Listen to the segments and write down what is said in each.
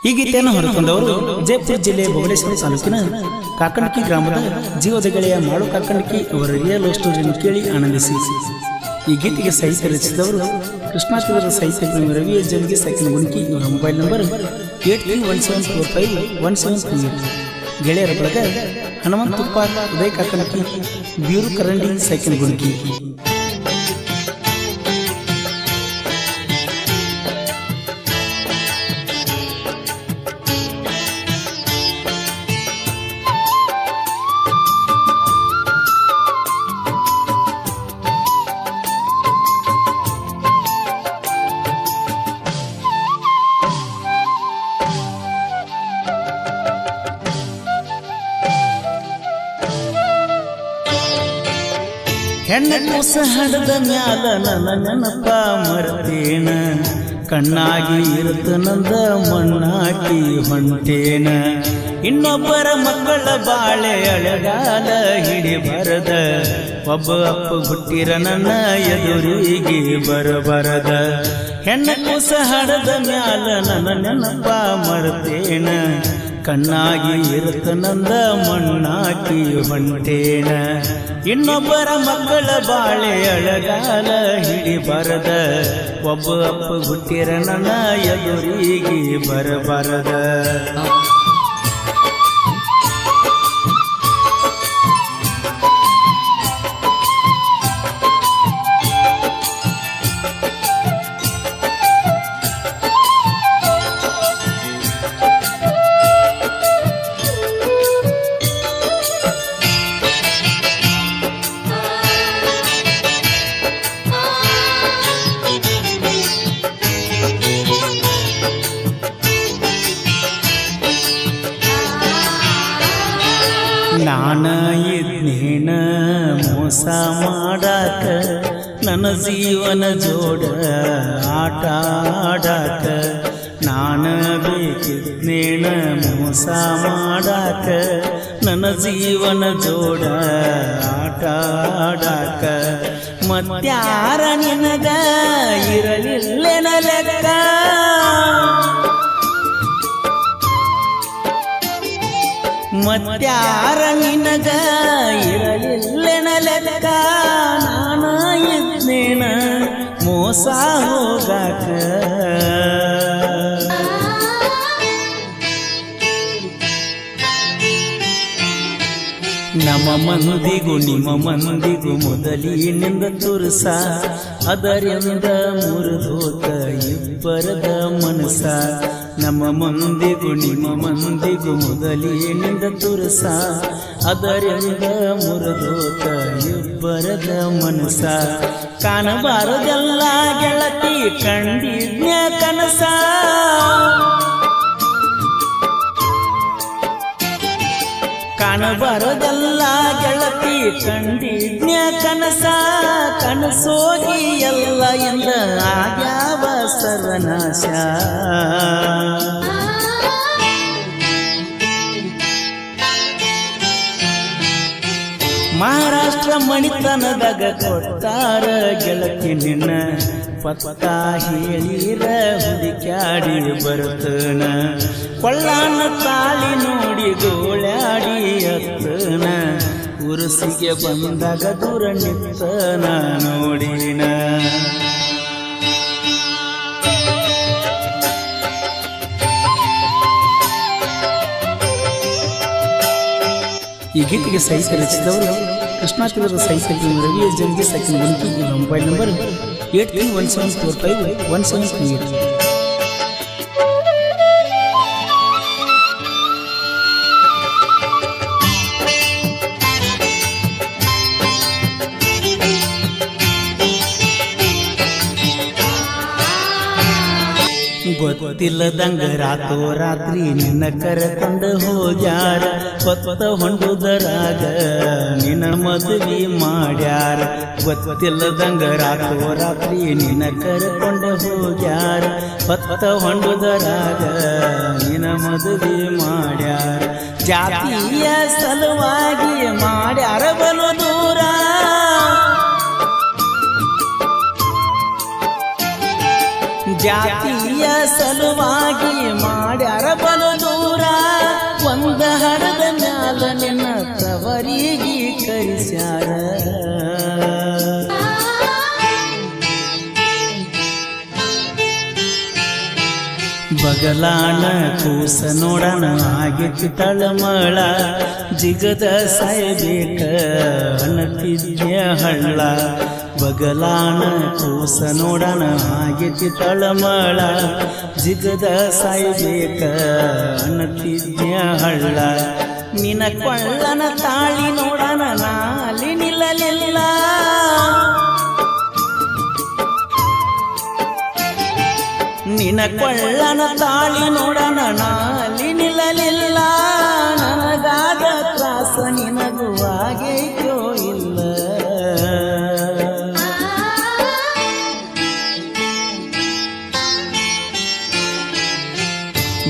ಈ ಗೀತೆಯನ್ನು ಹೊರತಂದವರು ಜಯಪುರ ಜಿಲ್ಲೆ ಬಬಲೇಶ್ವರ ತಾಲೂಕಿನ ಕಾಕಂಡಕಿ ಗ್ರಾಮದ ಜೀವದ ಗೆಳೆಯ ಮಾಳು ಕಾಕಂಡಕಿ ಅವರ ರಿಯಲ್ ಲವ್ ಸ್ಟೋರಿಯನ್ನು ಕೇಳಿ ಆನಂದಿಸಿ. ಈ ಗೀತೆಗೆ ಸಾಹಿತ್ಯ ರಚಿಸಿದವರು ಕೃಷ್ಣಾಶ್ವರ ಸಾಹಿತ್ಯ ಪ್ರೇಮಿ ರವಿ ಜಂಗಿ ಸೆಕೆಂಡ್ ಗುಣಿಕಿ. ಇವರ ಮೊಬೈಲ್ ನಂಬರ್ 8317451738. ಗೆಳೆಯರ ಬಳಗ ಹನುಮಂತಪ್ಪ ಉದಯ ಕಾಕಂಡಕಿ, ಬೀರು ಕರಂಡಿ ಸೆಕೆಂಡ್ ಗುಣಿಕಿ. ಹೆಣ್ಣ ಕೂಸ ಹಡದ ಮ್ಯಾಲ ನನ್ನ ನೆನಪ ಮರ್ತೇನ, ಕಣ್ಣಾಗಿ ಇರುತ್ತ ನಂದ ಮಣ್ಣಾಕಿ ಹೊಂಟೇನ. ಇನ್ನೊಬ್ಬರ ಮಕ್ಕಳ ಬಾಳೆ ಅಳಗಾಲ ಹಿಡಿಬರದ, ಒಬ್ಬ ಅಪ್ಪ ಹುಟ್ಟಿರ ನನ್ನ ಎದುರಿಗೆ ಬರಬರದ. ಹೆಣ್ಣ ಕೂಸ ಹಡದ ಮ್ಯಾಲ ನನ್ನ ನೆನಪ ಮರ್ತೇನ, ಕಣ್ಣಾಗಿ ಇರುತ್ತ ನಂದ ಮಣ್ಣಾಕಿ ಹೊಂಟೇನ. ಇನ್ನೊಬ್ಬರ ಮಕ್ಕಳ ಬಾಳೆ ಅಳಗಾಲ ಹಿಡಿಬರದ, ಒಬ್ಬ ಅಪ್ಪ ಹುಟ್ಟಿರ ನನ್ನ ಎದುರಿಗೆ ಬರಬರದ. ನಾನ ಇದ್ನೇನ ಮೋಸ ಮಾಡಾಕ, ನನ್ನ ಜೀವನ ಜೋಡ ಆಟ ಆಡಾಕ. ನಾನ ಬೇಕಿದ್ನೇನ ಮೋಸ ಮಾಡಾಕ, ನನ್ನ ಜೀವನ ಜೋಡ ಆಟ ಆಡಾಕ. ಮತ್ಯಾರ ನಿನಗ ಇರಲಿಲ್ಲೆನ ಲೆಕ್ಕ, ಮತ್ಯಾರ ನಿನಗ ಇರಲಿಲ್ಲೆನ ಲೆಕ್ಕ. ನಾನ ಇದ್ನೇನ ಮೋಸ ಹೋಗಾಕ. ನಮ್ಮ ಮಂದಿಗೂ ನಿಮ್ಮ ಮಂದಿಗೂ ಮೊದಲಿನಿಂದ ತುರುಸ, ಅದರಿಂದ ಮುರಿದೋತ ಇಬ್ಬರದ ಮನಸ. ನಮ್ಮ ಮಂದಿಗೂ ನಿಮ್ಮ ಮಂದಿಗೂ ಮೊದಲಿನಿಂದ ತುರುಸ, ಅದರಿಂದ ಮುರಿದೋತ ಇಬ್ಬರದ ಮನಸ. ಕಾಣಬಾರದೆಲ್ಲ ಗೆಳತಿ ಕಂಡಿದ್ನ ಕನಸ, ಕಾಣಬಾರದೆಲ್ಲ ಗೆಳತಿ ಕಂಡಿದ್ನ ಕನಸ. ಕನಸೋಗಿ ಎಲ್ಲ ಎಂದ ಆಗ್ಯಾವ ಸರ್ವನಾಶ. ಮಹಾರಾಷ್ಟ್ರ ಮಣಿತನದಾಗ ಕೊಟ್ಟಾರ ಗೆಳತಿ ನಿನ್ನ, ಪತ್ತ ಹೇಳಿರ ಹುಡುಕ್ಯಾಡಿ ಬರ್ತನ. ಕೊಳ್ಳಾನ ತಾಳಿ ನೋಡಿ ಗೋಳ್ಯಾಡಿ ಅತ್ತನ, ಉರುಸಿಗೆ ಬಂದಾಗ ದೂರ ನಿತ್ತನ ನೋಡಿನ. ಈ ಗೀತೆಗೆ ಸಾಹಿತ್ಯ ರಚಿಸಿದವರು ಕೃಷ್ಣಾಶ್ವರ ಸಾಹಿತ್ಯ ಪ್ರೇಮಿ ರವಿ ಜಂಗಿ ಸೆಕೆಂಡ್ ಗುಣಿಕಿ. ಇವರ ಮೊಬೈಲ್ ನಂಬರ್ 8317451738. ಗೊತ್ತಿಲ್ಲದಂಗ ರಾತ್ರಿ ನಿನ್ನ ಕರೆಕೊಂಡು ಹೋಗ್ಯಾರ, ಹೊತ್ತ ಹೊಂಡುದರಾಗ ನಿನ್ನ ಮದುವೆ ಮಾಡ್ಯಾರ. ಗೊತ್ತಿಲ್ಲದಂಗ ರಾತ್ರಿ ನಿನ್ನ ಕರೆಕೊಂಡು ಹೋಗ್ಯಾರ, ಹೊತ್ತ ಹೊಂಡುದರಾಗ ನಿನ್ನ ಮದುವೆ ಮಾಡ್ಯಾರ. ಜಾತಿಯ ಸಲುವಾಗಿ ಮಾಡ್ಯಾರ ಬಲು ದೂರ, ಜಾತಿಯ ಸಲುವಾಗಿ ಮಾಡ್ಯಾರ ಬಲು ದೂರ ಒಂದ ಹಡದ ಮ್ಯಾಲ ನಿನ್ನ ತವರಿಗೆ ಕರಿಸ್ಯಾರ ಬಗಲಾನ ಕೂಸ ನೋಡಣ ಆಗಿತ್ತು ತಳಮಳ ಜಿಗದ ಸಾಯಬೇಕ ಅನ್ನತಿದ್ಯ ಹಳ್ಳ ಬಗಲಾನ ಕೂಸ ನೋಡಣ ಆಗಿತ್ತು ತಳಮಳ ಜಿಗದ ಸಾಯಬೇಕ ಅನ್ನತಿದ್ಯ ಹಳ್ಳ ನಿನ ಕೊಳ್ಳನ ತಾಳಿ ನೋಡಣ ನಾಲಿ ನಿಲ್ಲಲಿಲ್ಲ ನಿನ ಕೊಳ್ಳನ ತಾಳಿ ನೋಡಣ ನಾಲಿ ನಿಲ್ಲಲಿಲ್ಲ ನನಗಾದ ತ್ರಾಸ ನಿನಗೂ ಆಗೈತೋ ಇಲ್ಲ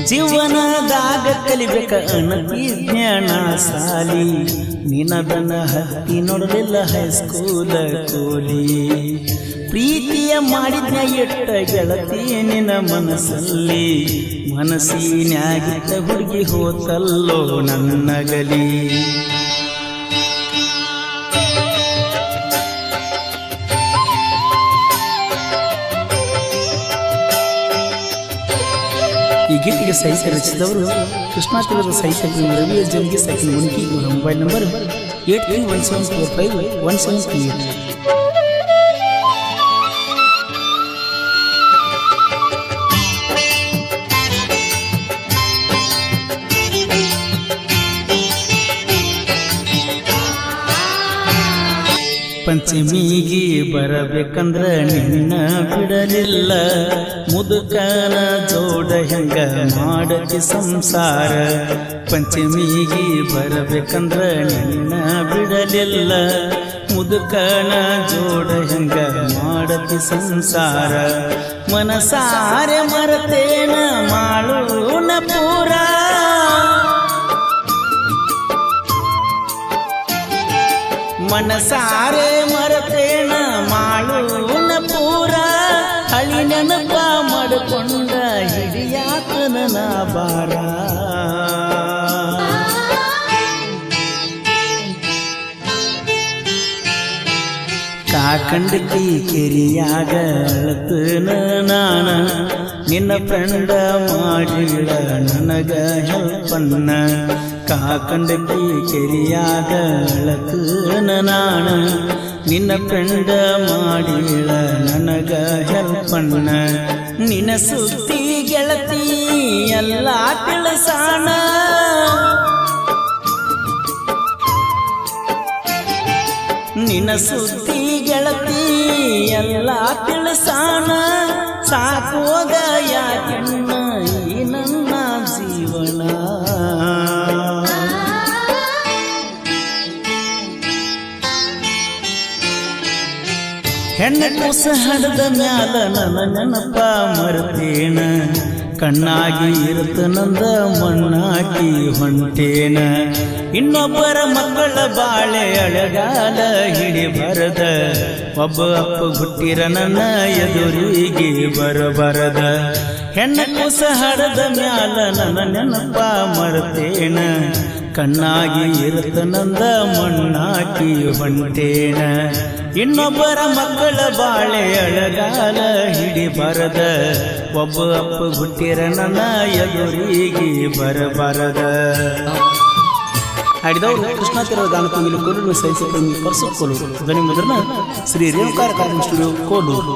ಜೀವನದಾಗ ಕಲಿಬೇಕ ಅನತಿ ಜ್ಞಾನ ಸಾಲಿ ನಿನದನ ಹತ್ತಿ ನೋಡಲಿಲ್ಲ ಹೈಸ್ಕೂಲ ಕೋಲಿ ಪ್ರೀತಿಯ ಮಾಡಿದ್ನ ಎಟ್ಟ ಗೆಳತಿ ನಿನ ಮನಸ್ಸಲ್ಲಿ ಮನಸ್ಸಿನ್ಯಾಗಿದ್ದ ಹುಡುಗಿ ಹೋತಲ್ಲೋ ನನ್ನಗಲಿ ಈ ಗೀತೆಗೆ ಸಾಹಿತ್ಯ ರಚಿಸಿದವರು ಕೃಷ್ಣಾಷ್ಟಕದ ಸಾಹಿತ್ಯ ರವಿ ಜಂಗಿ ಸಾಕಿನ ಮುನ್ಕಿ ಇವರ ಮೊಬೈಲ್ ನಂಬರ್ 8317451738 ಪಂಚಮಿಗೆ ಬರಬೇಕಂದ್ರ ನಿನ್ನ ಬಿಡಲಿಲ್ಲ ಮುದುಕನ ಜೋಡ ಹೆಂಗ ಮಾಡತಿ ಸಂಸಾರ ಪಂಚಮಿಗೆ ಬರಬೇಕಂದ್ರ ನಿನ್ನ ಬಿಡಲಿಲ್ಲ ಮುದುಕನ ಜೋಡ ಹೆಂಗ ಮಾಡತಿ ಸಂಸಾರ ಮನಸಾರೆ ಮರತೇನ ಮಾಳುನ ಪೂರ ಮನಸಾರೆ ಮರತೇನ ಮಾಳುನ ಪೂರ ಹಳಿ ನೆನಪ ಮಾಡಿಕೊಂಡ ಹಿಡಿಯಾತನ ನಾ ಬಾರ ಕಾಕಂಡಕಿ ಕೆರಿಯಾಗ ಅಳತನ ನಾನ ನಿನ್ನ ಫ್ರೆಂಡ ಮಾಡಿಳ ನನಗ ಹೆಲ್ಪನ್ನ ಕಾಕಂಡಕಿ ಕೆರಿಯಾಗ ಅಳತನ ನಾನ ನಿನ್ನ ಫ್ರೆಂಡ ಮಾಡಿಳ ನನಗ ಹೆಲ್ಪನ್ನ ನಿನ್ನ ಸುದ್ದಿ ಗೆಳತಿ ಎಲ್ಲ ತಿಳಿಸಾಣ ನಿನ್ನ ಸುದ್ದಿ ಗೆಳತಿ ಎಲ್ಲ ತಿಳಿಸಾಣ ಸಾಕೋಗ ಯಾಕೆನ್ನ ಈ ನನ್ನ ಜೀವನ ಹೆಣ್ಣ ಕೂಸ ಹಡದ ಮ್ಯಾಲ ನನ್ನ ನೆನಪ ಮರ್ತೇನ ಕಣ್ಣಾಗಿ ಇರುತ್ತ ನಂದ ಮಣ್ಣಾಗಿ ಹೊಂಟೇನ ಇನ್ನೊಬ್ಬರ ಮಕ್ಕಳ ಬಾಳೆ ಅಳಗಾಲ ಹಿಡಿ ಬರದ ಒಬ್ಬ ಅಪ್ಪ ಹುಟ್ಟಿರ ನನ್ನ ಎದುರಿಗೆ ಬರಬರದ ಹೆಣ್ಣ ಕೂಸ ಹಡದ ಮ್ಯಾಲ ನನ್ನ ನೆನಪ ಮರ್ತೇನ ಕಣ್ಣಾಗಿ ಇರುತ್ತ ನಂದ ಮಣ್ಣಾಗಿ ಹೊಂಟೇನ ಇನ್ನೊಬ್ಬರ ಮಕ್ಕಳ ಬಾಳೆ ಅಳಗಾಲ ಹಿಡಿ ಬರದ ಒಬ್ಬ ಅಪ್ಪ ಹುಟ್ಟಿರ ನನ್ನ ಎದುರಿಗೆ ಬರಬರದ ಹಾಡಿದವರು ಕೃಷ್ಣ ತೀರದ ಗಾನಕಂಗಿಲು ಕೋಲೂರು ಸಾಹಿತ್ಯ ಪ್ರೇಮಿ ಪರಸು ಕೋಲೂರು ಧ್ವನಿ ಮುದ್ರಣ ಶ್ರೀ ರೇಣುಕಾರ ಕಾರ್ಯ ಸ್ಟುಡಿಯೋ ಕೋಲೂರು.